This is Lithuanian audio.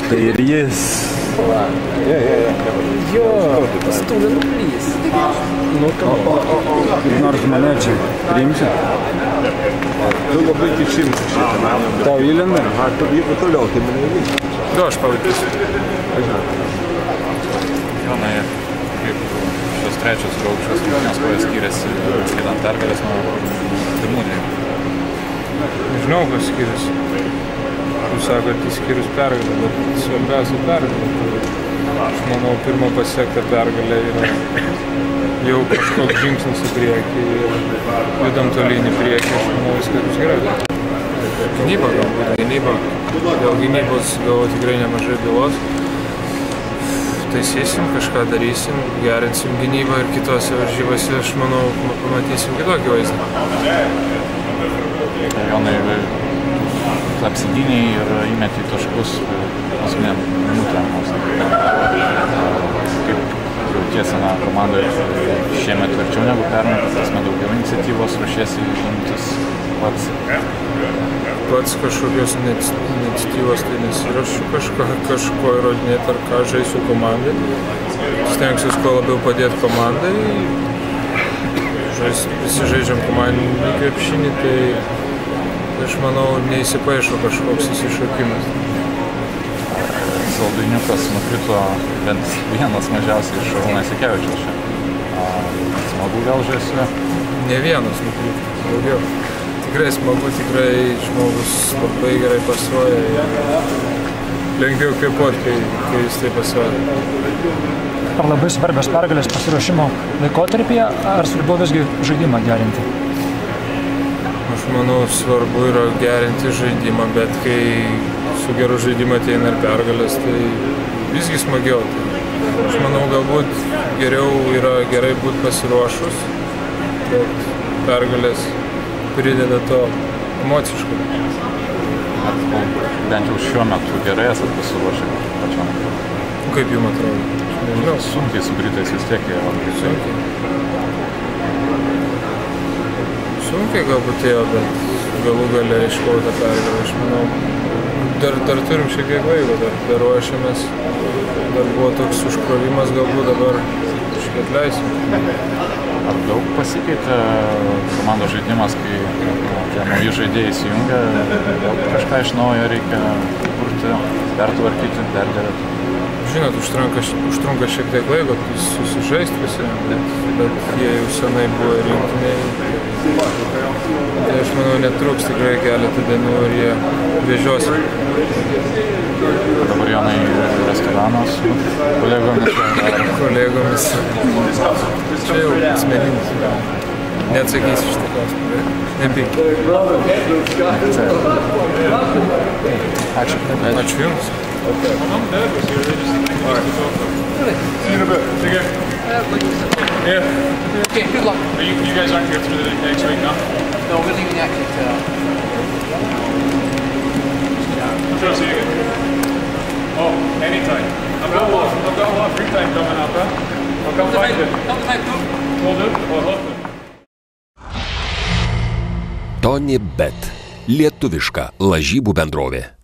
Tai ir jis. Jo, stūlė nuplys. Nu, kaip nors mane čia priimsi? Tu labai kišimsi šitą. Tau įlenda? Jeigu toliau, tai mane įvyks. Jo, aš palaikysiu. Jonai, kaip šios trečios raukščios rungtynės kojas skiriasi skaitant pergalės nuo pirmųjų? Nežinau, kas skiriasi. Jūs sakote, skirius pergalę, bet svarbiausia pergalė. Aš manau, pirma pasiekta pergalė yra jau kažkoks žingsnis į priekį ir judam tolyn į priekį, aš manau, viskas bus gerai. Gynyba galbūt, gynyba. Dėl gynybos gavau tikrai nemažai bylos. Taisysim, kažką darysim, gerinsim gynybą ir kitose varžybose, aš manau, pamatysim kitokį vaizdą. Jonai, apsigynėjai ir įmetė taškus paskutinėm minutėm. Kaip jautiesi komandoje šiemet verčiau negu pernai, prasme daugiau iniciatyvos ruošiesi imtis pats? Pats kažkokios iniciatyvos tai nesiruošiu kažko įrodinėti ar ką žaisiu komandai. Stengsiuosi kuo labiau padėti komandai. Visi žaidžiam komandinį krepšinį, tai aš manau, neįsipaišo kažkoks įsišaukimas. Saldainiukas nukrito bent vienas mažiausiai iš Šarūno Jasikevičiaus čia. Smagu vėl žaisiu? Ne vienas nukrito, daugiau. Tikrai smagu, tikrai žmogus labai gerai pasuoja. Lengviau kvėpuoti, kai jis tai pasuoja. Ar labai svarbios pergalės pasiruošimo laikotarpyje, ar svarbu visgi žaidimą gerinti? Aš manau, svarbu yra gerinti žaidimą, bet kai su geru žaidimu ateina ir pergalės, tai visgi smagiau. Aš manau, galbūt geriau yra gerai būti pasiruošus, bet pergalės prideda to emociškai. Bent jau šiuo metu gerai esat pasiruošę pačiam. Kaip jums atrodo? Nežinau. Sunkiai su Britais vis tiek jie. Sunkiai galbūt ėjo, bet galų gale iškovota pergalė. Aš manau, dar turim šiek tiek laiko, dar ruošiamės. Dar buvo toks užkrovimas, galbūt dabar kažkiek atleisim. Ar daug pasikeitė komandos žaidimas, kai tie nauji žaidėjai įsijungia, kažką iš naujo reikia kurti, pertvarkyti, perdėti? Žinot, užtrunka šiek tiek laiko susižaisti visiems, bet jie jau senai buvo rinktiniai. Tai aš manau, netruks tikrai keletą dienų ir jie vežiosi. Dabar Jonai restoranas su kolegomis? Kolegomis. Čia jau asmeninis. Neatsakysiu šitą klausimą. Nepyk. Ačiū. Ačiū Jums. See you in a bit. Take care. Yeah. Okay, good luck. You guys aren't here through the next week, no? No, we're leaving actually to... I'm trying to see you again. Oh, anytime. I've got a lot of free time coming up, huh? I'll come find you. Will do. I'll love it. TonyBet. Lietuviška lažybų bendrovė.